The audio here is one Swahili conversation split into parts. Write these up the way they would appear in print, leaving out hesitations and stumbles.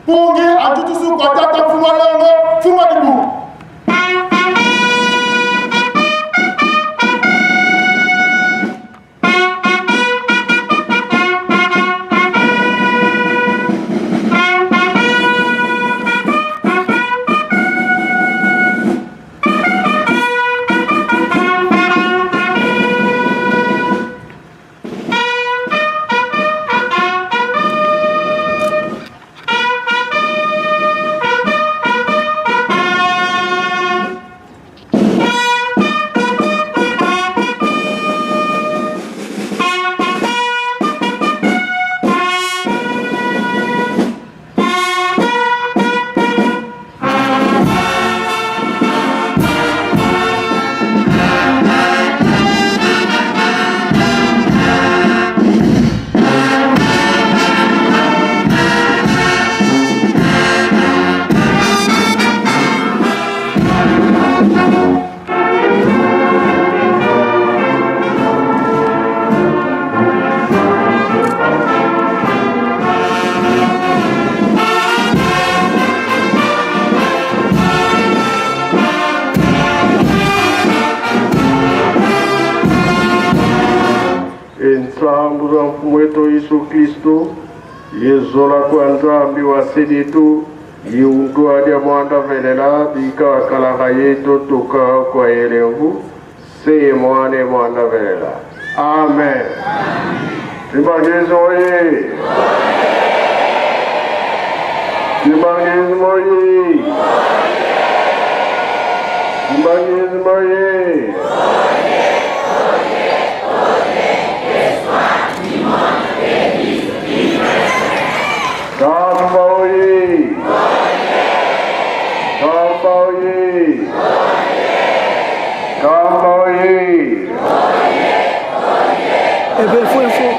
Pungi atutusu kwa tata fuma lango, fuma dibu. Ensambuza mfumu wetu Yesu Kristo yezola kwanza mbiwa sedetu yiuntuadia mwanda velela bika wakalaga yetu tuka kwa yelengu seye mwane mwanda velela. Amen. Timbangezi oye. Timbangezi oye. Timbangezi oye. Kambaoye. Kambaoye. Kambaoye. Fue.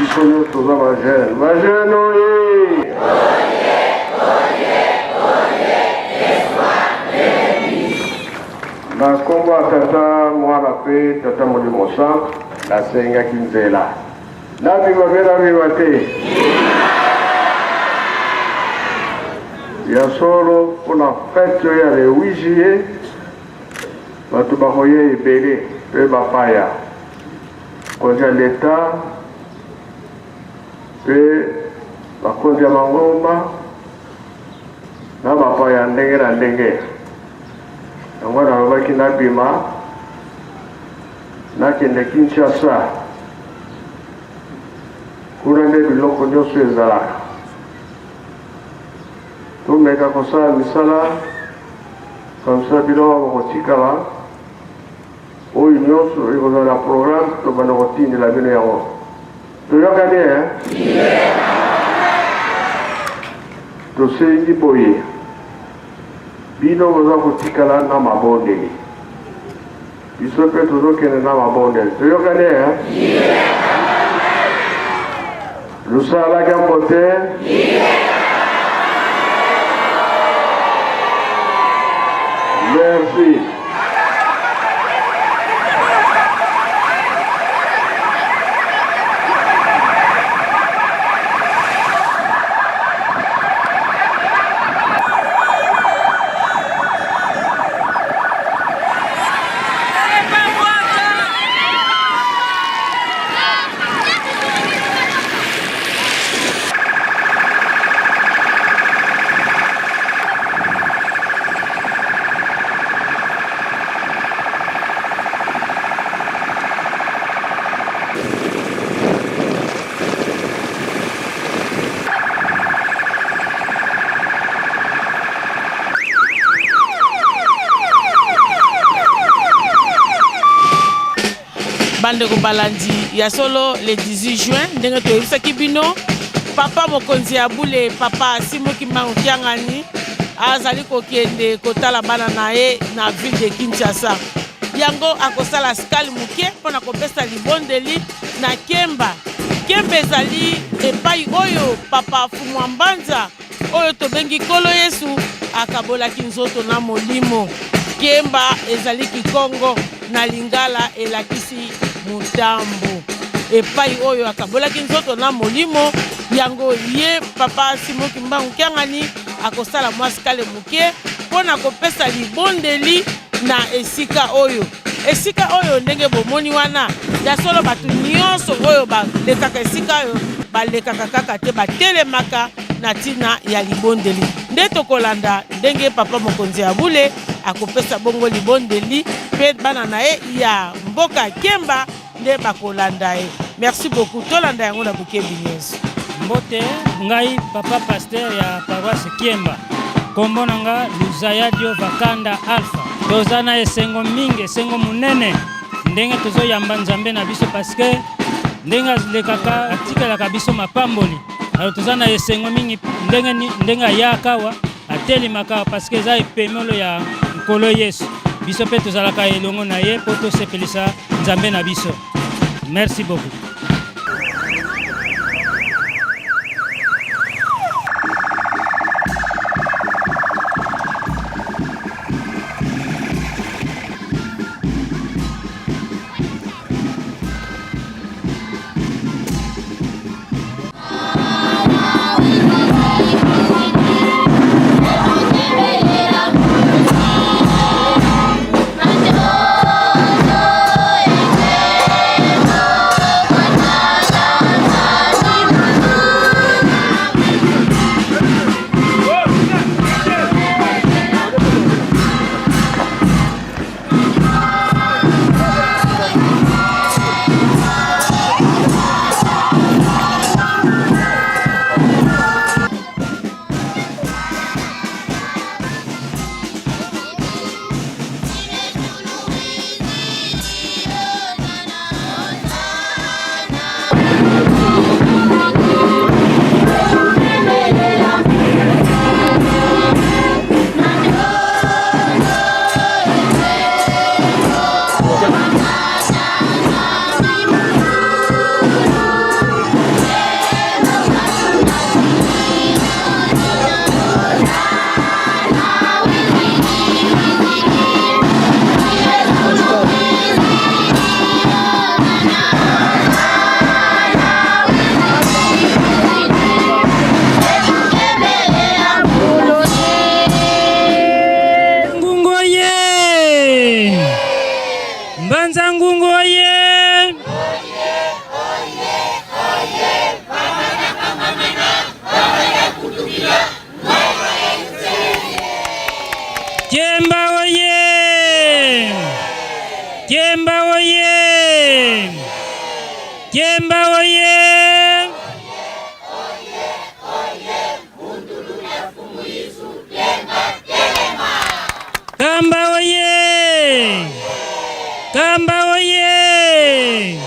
biso toza bajene oye na kombo ya tata mwana mpe tata molimo centre nasengaki nzela nabiba mpe nabiba te ya solo mpona fete oyo ya le 8 juillet bato bakoya ebele mpe bapaya konzi ya leta mpe bakonzi ya mangomba na bapaya ndenge na ndenge yango nalobaki nabima nakende Kinshasa kuna nde biloko nyonso ezalaka tomeka kosala misala kamsa biloko bakotikala oyo nyonso ekozala programme tobanda kotindela bino yango toyokani tosengi boye bino boza kotikala na mabondeli biso mpe tozokende na mabondeli toyokani lusalaki yango te merci. Bandeko balandi ya solo le 18 juin ndenge toyebisaki bino papa mokonzi ya bule papa Simoki Mbangu Kiangani azali kokende kotala bana na ye na ville de Kinshasa yango akosala skali muke mpona kopesa libondeli na Kemba ezali epai oyo papa Fumwa Mbanza oyo tobengi Kolo Yesu akabolaki nzoto na molimo Kemba ezali Kikongo na Lingala elakisi mutambo epai oyo akabolaki nzoto na molimo yango ye papa Simoki Mbangu Kiangani akosala mwa skale muke mpona kopesa libondeli na esika oyo ndenge bomoni wana ya solo bato nyonso oyo balekaka esika oyo balekaka kaka te batelemaka na ntina ya libondeli nde tokolanda ndenge papa mokonzi ya bule akopesa bongo libondeli mpe bana na ye ya mboka Kemba nde bakolanda ye. Merci beaucoup tolanda yango na bokebi nyonso. Mbote ngai papa pasteur ya paroisse Kemba kombo na nga Luzayadio Vakanda Alpha toza na esengo mingi esengo munene ndenge tozoyamba nzambe na biso paske ndenge lekaka atikalaka biso mapamboli alors toza na esengo mingi ndenge ayakawa atelemaka paske eza epemelo ya Nkolo Yesu biso mpe tozalaka elongo na ye mpo tosepelisa nzambe na biso. Merci beaucoup. Kamba oye! Kamba oye! Kamba oye!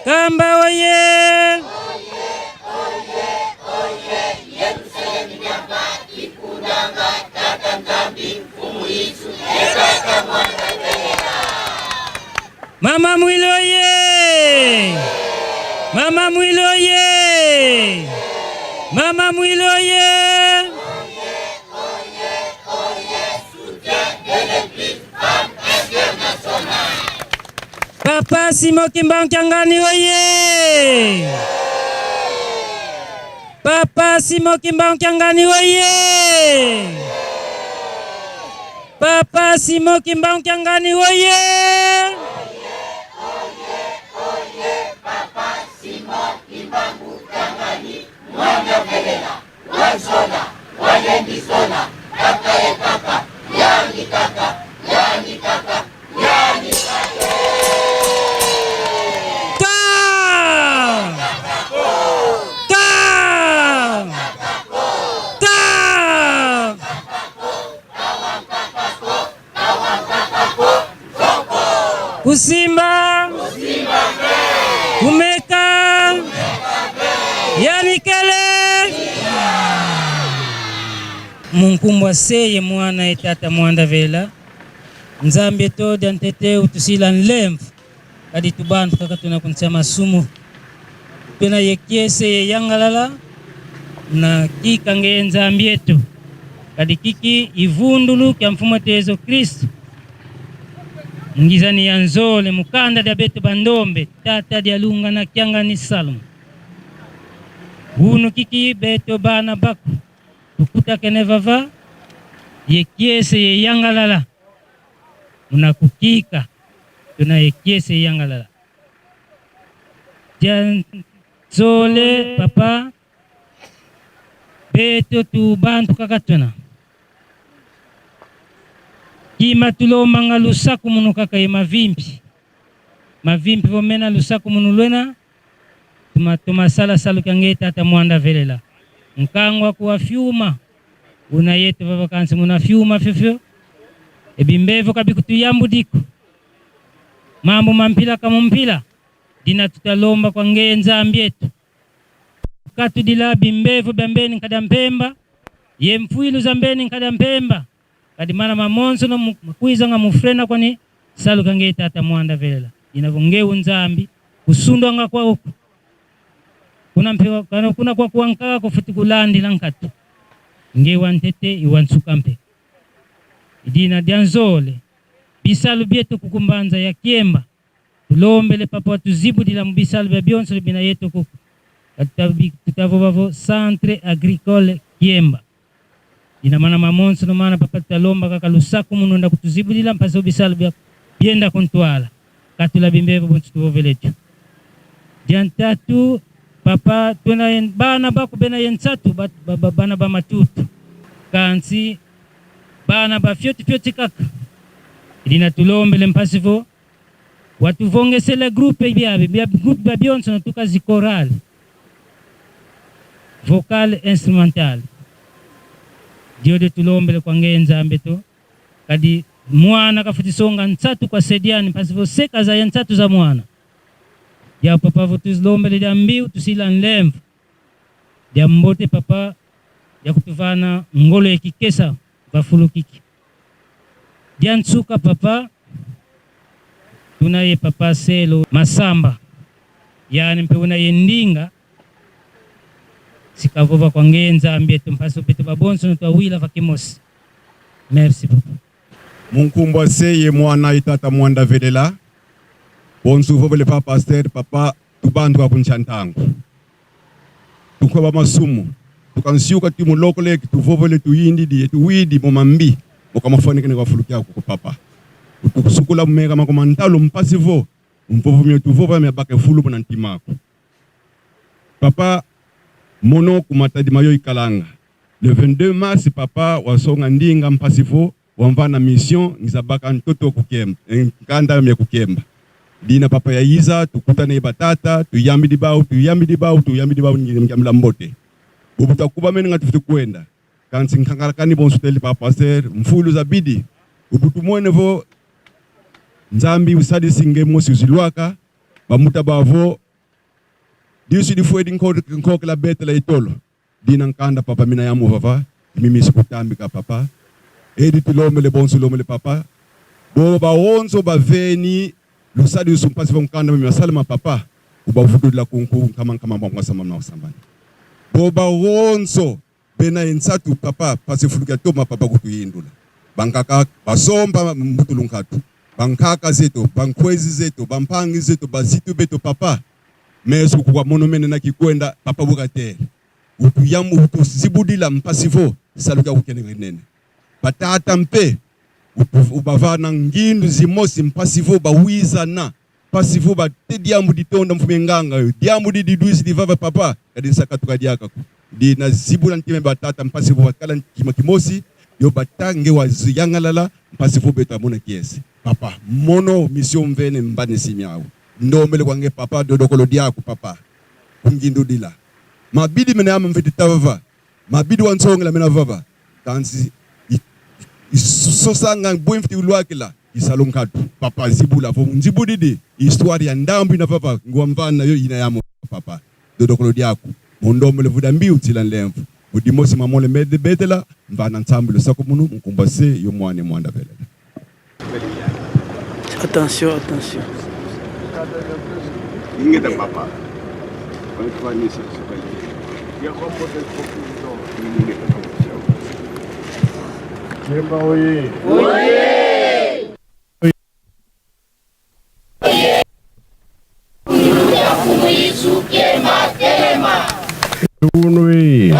Kamba oye! Mama Mwilo oye! Mama Mwilo oye! Mama Mwilo oye! Papa Simon Kimbangu Kyangani oye! Papa Simon Kimbangu Kyangani oye! Papa Simon Kimbangu Kyangani oye! Papa Simon Kimbangu Kyangani Mwanda Velela Wazona Wayendi Zona Kaka ye kaka Yani kaka Yani kaka Yani kaka Kusimba Kumeka Yani kele Munkumbwa seye mwana etata Mwanda Vela Nzambe tode antete utusila nlemfu kadi tubantu kaka tunakunsema sumu tuna yekiese ye yangalala na kika nge Nzambe yetu kadi kiki ivundulu kya mfumo tezo Kristo ngizani ya nzole mukanda dia betu bandombe tata dia lunga na Kyangani Salum hunu kiki beto bana baku tukuta kenevava yekiese ye yangalala unakukika tuna yekiese ye yangalala dia nzole papa beto tu bantu kakatuna kima tulomba nga lusaku munu kaka ye mavimpi vomena lusaku munu lwena tumasala salu kange tata Mwanda Velela nkangwa kuwa fyuma una yetu vakansi muna fyuma fyofyo ebimbevo kabikutuyambu diko mambo mampila kamumpila dina tutalomba kwa nge Nzambe yetu katu dila bimbevo bambeni nkada mpemba ye mfuilu zambeni nkada mpemba kadi mana mamonso no mkuiza nga mufrena kwani salu kange tata Mwanda Velela inavonge Nzambi kusundwa nga kwa huku kuna kwa kuankaka kufuti kulandi lankatu nge wantete iwansukampe idina dianzole bisalu bietu kukumbanza ya Kiemba tulombele papa watuzibu dila mbisalu bia bionso bina yetu kuku tutavovavo Centre Agricole Kiemba ina mana mamonso no mana papa tutalomba kaka lusaku mununda kutuzibu dila mpasa bisalu bia bienda kontwala katula bimbevo bontu tuvoveletu diantatu papa tuna bana baku bena yensatu bana ba matutu kansi bana ba fyoti kaka ilina tulombele mpasivo watu vongesele groupe bia groupe ba bionso no tukazi choral vocal instrumental diode tulombele kwa nge Nzambe to kadi mwana kafuti songa nsatu kwa sediani mpasivo seka za yensatu za mwana ya papa votus lombele dia mbiu tusila nlemvu dia mbote papa ya kutuvana ngolo ekikesa vafulu kiki dia nsuka papa tunaye papa Selo Masamba yani mpe unaye ndinga sikavova kwa nge Nzambe tumpaso betu babonso nutawila vakimosi. Merci papa. Munkumbwa seye mwana itata Mwanda Velela bonsu vovele papa pasteur papa tubantu apunchantangu tukoba masumu tukansiuka timu lokole tuvovele tuyindi di tuwidi momambi mokamafone kwa fulukia ko papa tukusukula mmega makomantalo mpasivo mvovomyo tuvova mebake fulu bona ntimako papa mono kumatadi mayo ikalanga le 22 mars papa wasonga ndinga mpasivo wamvana mission ngizabaka ntoto kukemba nkanda me kukemba dina papa ya iza tukutane batata tuyambi dibao ngamla mbote ubuta kuba meni ngatifuti kwenda kansi nkangalakani bonsuteli papa pasteur mfulu zabidi ubutu mwene vo nzambi usadi singe mosi uzilwaka bamuta bavo disu difuedi nkok la bete la itolo dina nkanda papa mina yamu vava mimi sikutambi ka papa edi tilomele bonsu lomele papa bo ba wonso ba veni lusadi usumpasi vo nkanda mimi wasalama papa uba vudu la kunku kama mwanga samamna wasambani bo ba wonso bena insatu papa pasifuluka toma papa kutuyindula bankaka basomba mbutulunkatu bankaka zetu bankwezi zetu bampangi zetu bazitu beto papa mesu kwa monomene na kikwenda papa bukatele utuyamu utuzibudila mpasivo saluka ukenenene batata mpe ubavana ngindu zimosi mpasivo bawiza na pasivo batediamu ditonda mfumenganga diamu diduisi divava papa kadinsa katukadiaka di na zibula ntime batata mpasivo bakala kimosi yo batange waziyangalala mpasivo beto amona kiesi papa mono mission mvene mbane simyawo ndomele kwange papa dodokolo diaku papa kungindu dila mabidi menama mfiti tavava mabidi wansongela mena vava kansi isosanga bwemfiti ulwakila isalongkatu papa zibula fo nzibudidi histoire ya ndambu ina papa ngwamvana yo ina yamo papa dodokolo diaku mondomele vuda mbiu tila lemfu budimosi mamole mede betela mvana nsambulo sako munu mkumbase yo mwane mwanda vele. Attention. Ingeta papa. Kiemba oye. Unui.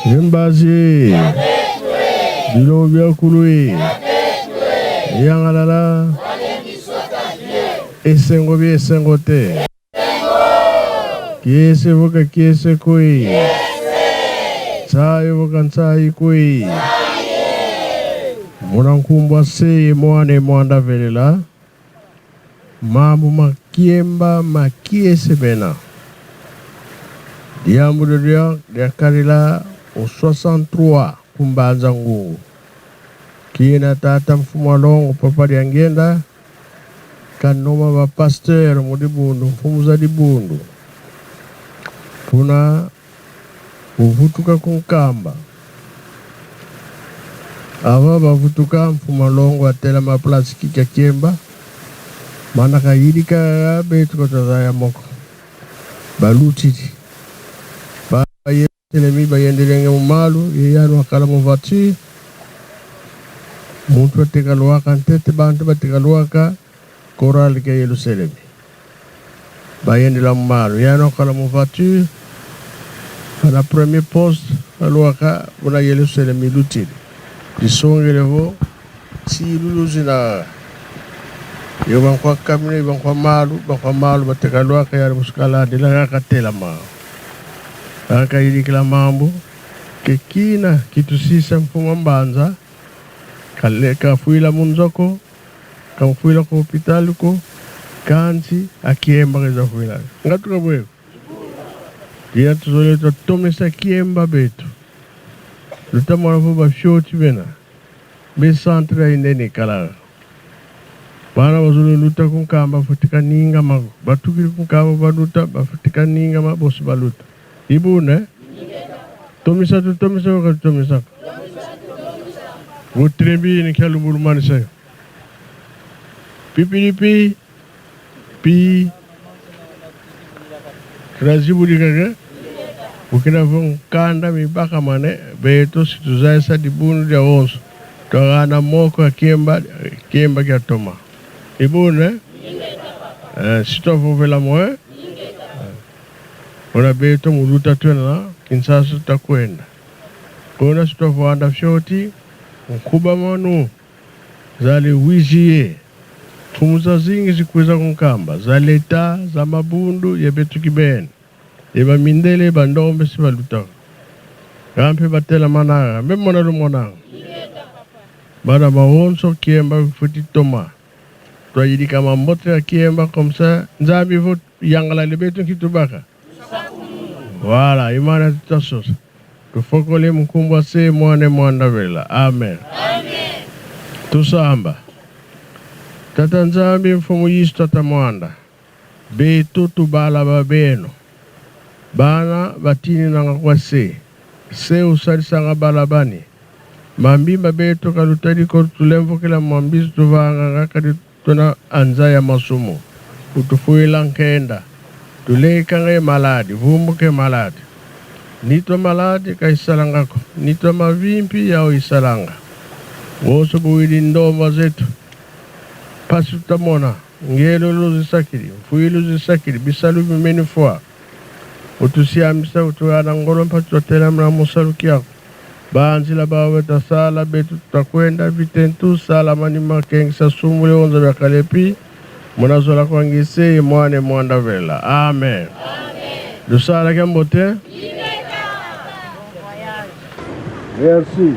Embassy. Dilobia kului. Yangalala. Esengo bi esengo te. Kiese voka kiese kui. Sai voka sai kui. Mwanankumbwa se mwane mwanda velela. Mamu makiemba makiese bena. Diambu dia karila o 63 kumbanza ngungu. Kina tata mfumo longo papa diangenda. Kanoma ba pasteur mudibundu mfumu za dibundu. Kuna uvutuka kunkamba. Ava bavutuka mfumo longo atela maplasiki kia kiemba. Mana kayidika betu kotazaya moko. Balutiti. Telemi bayendelenge mumalu yeyanu akala muvati muntu atekaluaka ntete bantu batekaluaka koral ke Yerusalemi bayendela mumalu yanu akala muvati ala premier poste aluaka una Yerusalemi lutili disongelevo siluluzina yo bankwa kamine bankwa malu batekaluaka yanu muskala dela katela ma akayidikila mambo kekina kitusisa mfumo mbanza kaleka fuila munzoko kamfuila ko hospitali ko kansi akiemba keza fuila ngatuka bweko dia tuzole to tomesa kiemba betu lutamara fu ba shoti bena be centre indeni kala bana bazulu luta kunkamba futika ninga mago batukiri kunkamba baluta bafutika ninga mabosi baluta ibu ne tomisa wutrebi ni kyalu bulman se pipi pi krazibu dikaga ukina fun kanda mi baka mane beto situzaisa dibunu dia onso togana moko kiemba kya toma ibu ne sitofu vela moe ona beto muluta tena Kinshasa takwenda kona sitofuanda shoti mkuba manu zali wijie tumuza zingi zikuweza kunkamba za leta za mabundu ya betu kibeni eba mindele bandombe sibaluta gampe batela manara mbemona lumona bana bawonso kiemba futi toma twajidi kama mbote akiemba comme ça nzambi vo yangala lebetu kitubaka wala imana tutasosa tufokole mkumbwa se mwane mwanda vela amen tusamba tata nzambi mfumu yisu tata mwanda betu tubala babeno bana batini nanga kwa se usalisanga balabani mambimba betu kalutari ko tulemvo kila mambisu tuvanga ngakadi tuna anza ya masumo utufuila nkenda tulekange maladi vumbuke maladi nito maladi kaisalangako nito mavimpi yao isalanga woso buwili ndomba zetu pasi tutamona ngelo luzisakiri mfuilu zisakiri bisalu vimeni fwa utusiamisa utuana ngolo mpatu totela mna musaluki yako banzila bawe tasala betu tutakwenda vitentu sala mani makengisa sumule onza vyakalepi munazola kwangise mwane mwanda vela amen dusala kembote merci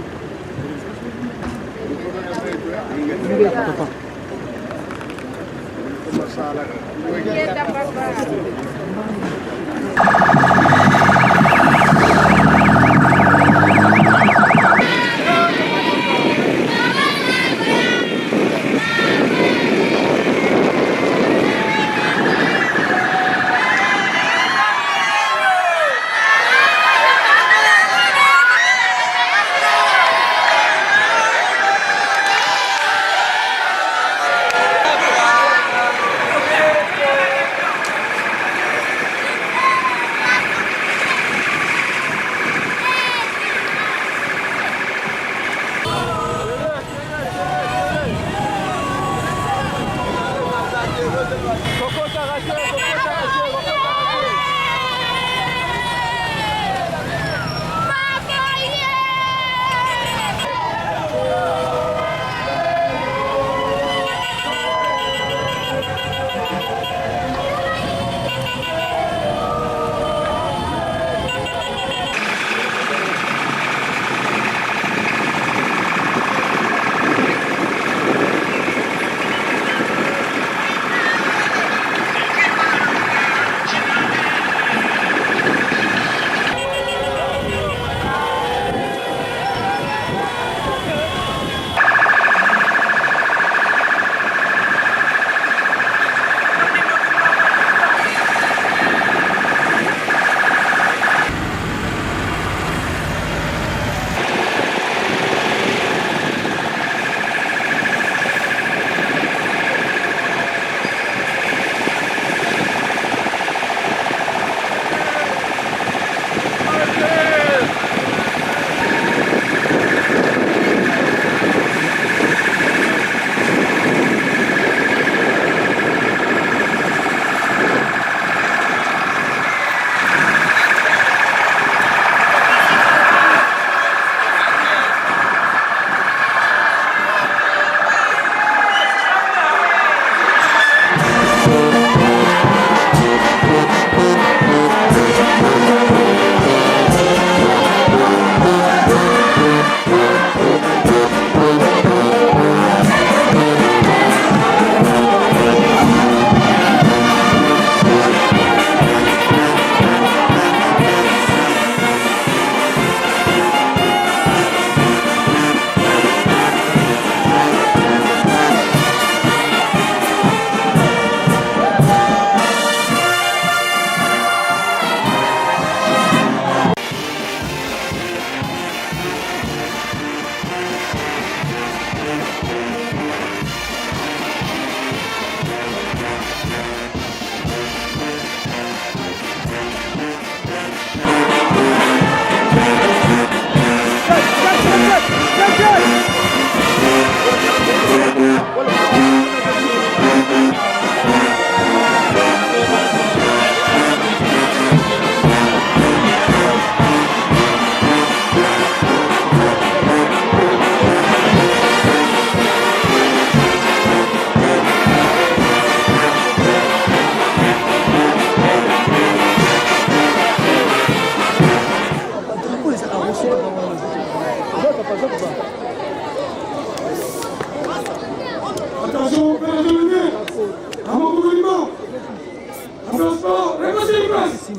Avance.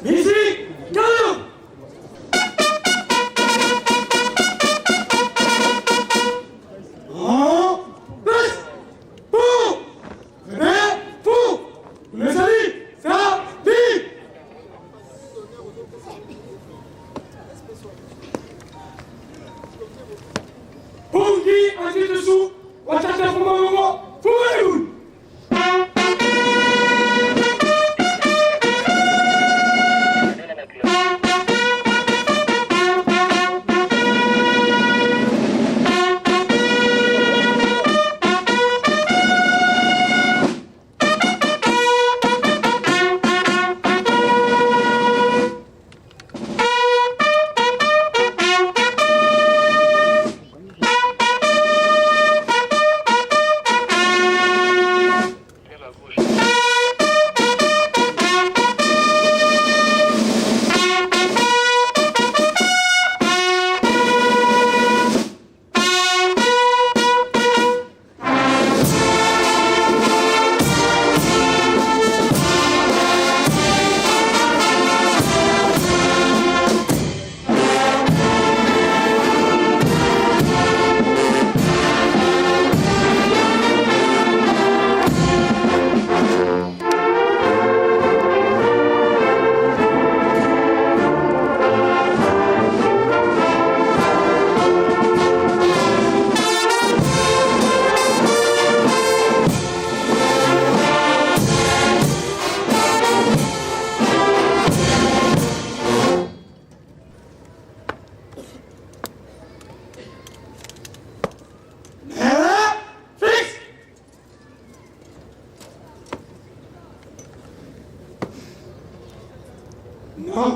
Musique, galop. En place pour les fous. Les amis, ça dit. Pongi, ainsi dessous, watata fumamongo, fumayoun.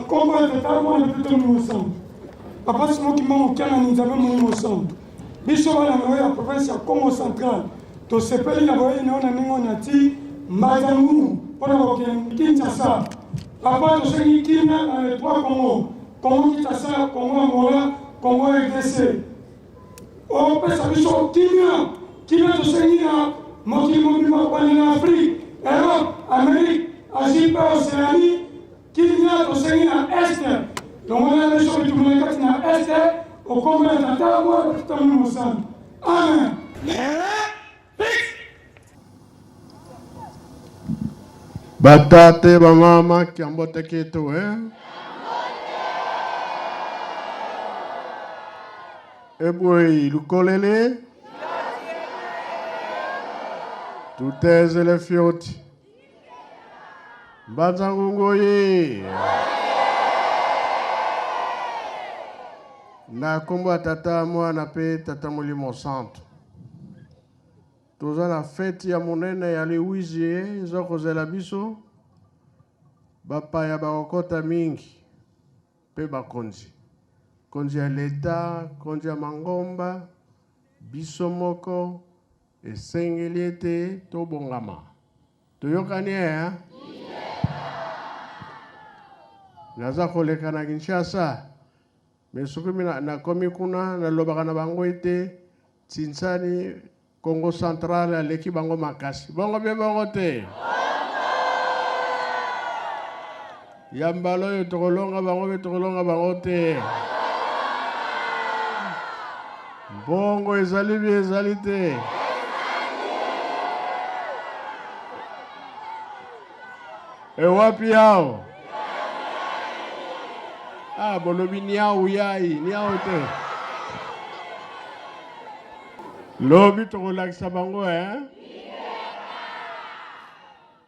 Comment est-ce que nous sommes? Papa, c'est moi qui m'a manqué à nous avons mon ensemble. Bishop à la province à Congo central. To sepeli na boye na ningo nyati mazamu pour que Kinshasa. Papa, to sengi kina na les trois Congo. Congo Kinshasa, Congo Angola, Congo RDC. On peut sa bishop kina to sengi na mokili en Afrique, Europe, Amérique, Asie, Océanie. Kina to sengi na Est. Donc on a les choses qui tournent na Est. Au combat de la table, tout le monde ensemble. Amen. Batate bamama kiambote kitu Eboi lukolele tuteze le fioti Bazangungoye na kombo tata mwana pe tata Molimo Santo toza na fete ya monene ya le 8 juillet ezokozela biso bapaya bakokota mingi pe bakonzi konzi ya leta konzi ya mangomba biso moko esengeli ete tobongama toyokani naza koleka na Kinshasa mais soki na komi kuna nalobaka na bango ete Tinsani Congo central aleki bango makasi bongo be bongo te yambalo yo tokolonga bango be tokolonga bango te bongo ezali bi ezali te wapi yao bolobi niao yai niao te lobi tokolakisa bango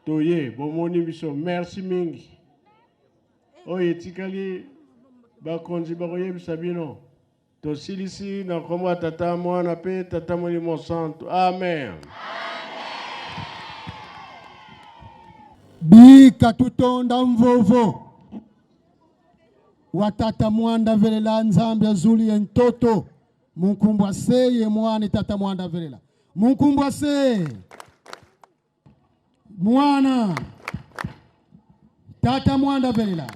toye bomoni biso merci mingi oyo etikali bakonzi bakoyebisa bino tosilisi na kombo ya tata mwana pe tata Molimo Santo amen bika tutonda mvovo watata mwanda velela nzambe azuli entoto munkumbwa seye mwana tata mwanda velela munkumbwa se mwana tata mwanda velela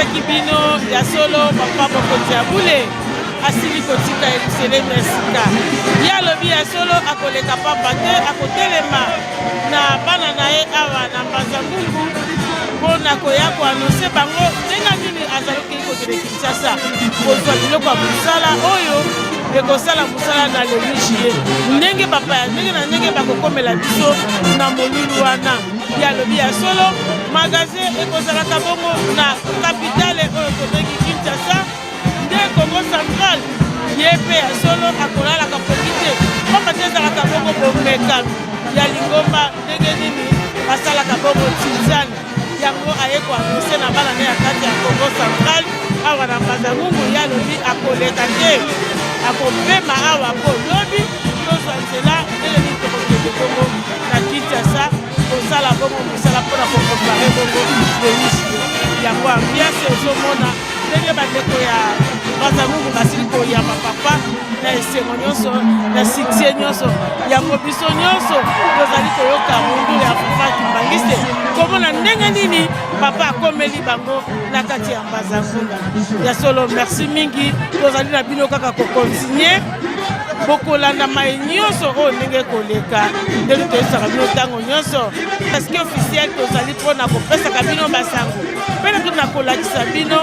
toyebisaki bino ya solo papa mokonzi ya bule asili kotika Yerusalemu ya sika ye alobi ya solo akoleka pamba te akotelema na bana na ye awa na Mbanza-Ngungu mpona koya koanonse bango ndenge nini azalaki kokende Kinshasa kozwa biloko ya mosala oyo ekosala mosala na lelie ndenge papa ya ndenge na ndenge bakokomela biso na molulu wana ye alobi ya solo magazin ekozalaka bongo na kapitale oyo tobengi Kinshasa nde Congo Central ye mpe ya solo akolalaka poki te pamba te ezalaka bongo bomekami ya lingomba ndenge nini basalaka bongo tizane yango aye koanonse na bana ne ya kati ya Congo Central awa na Mbanza-Ngungu ye alobi akoleka te akopema awa po lobi tozwa nzela ndenge nini tokokende bongo na Kinshasa kosala bongo mosala mpona koprepare bongo lewisie yango ambiance ozomona ndenge bandeko ya Mbanza-Ngungu basili koyamba papa na esengo nyonso na succès nyonso yango biso nyonso tozali koyoka mondulu ya Papa Kimbangiste komona ndenge nini papa akomeli bango na kati ya Mbanza-Ngungu ya solo. Merci mingi tozali na bino kaka kokontinue bokolanda mai nyonso oyo ndenge koleka ndenge toyesaka bino ntango nyonso parceke officiel tozali mpona kopesaka bino basango mpe na tona kolakisa bino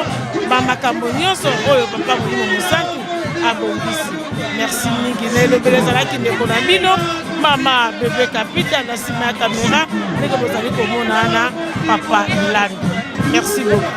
bamakambo nyonso oyo papa Molimo Mosantu abongisi. Merci mingi na elobele ezalaki ndeko na bino mama bebe kapita na nsima ya kamera ndenge bozali komona na papa Landi. Merci beaucoup.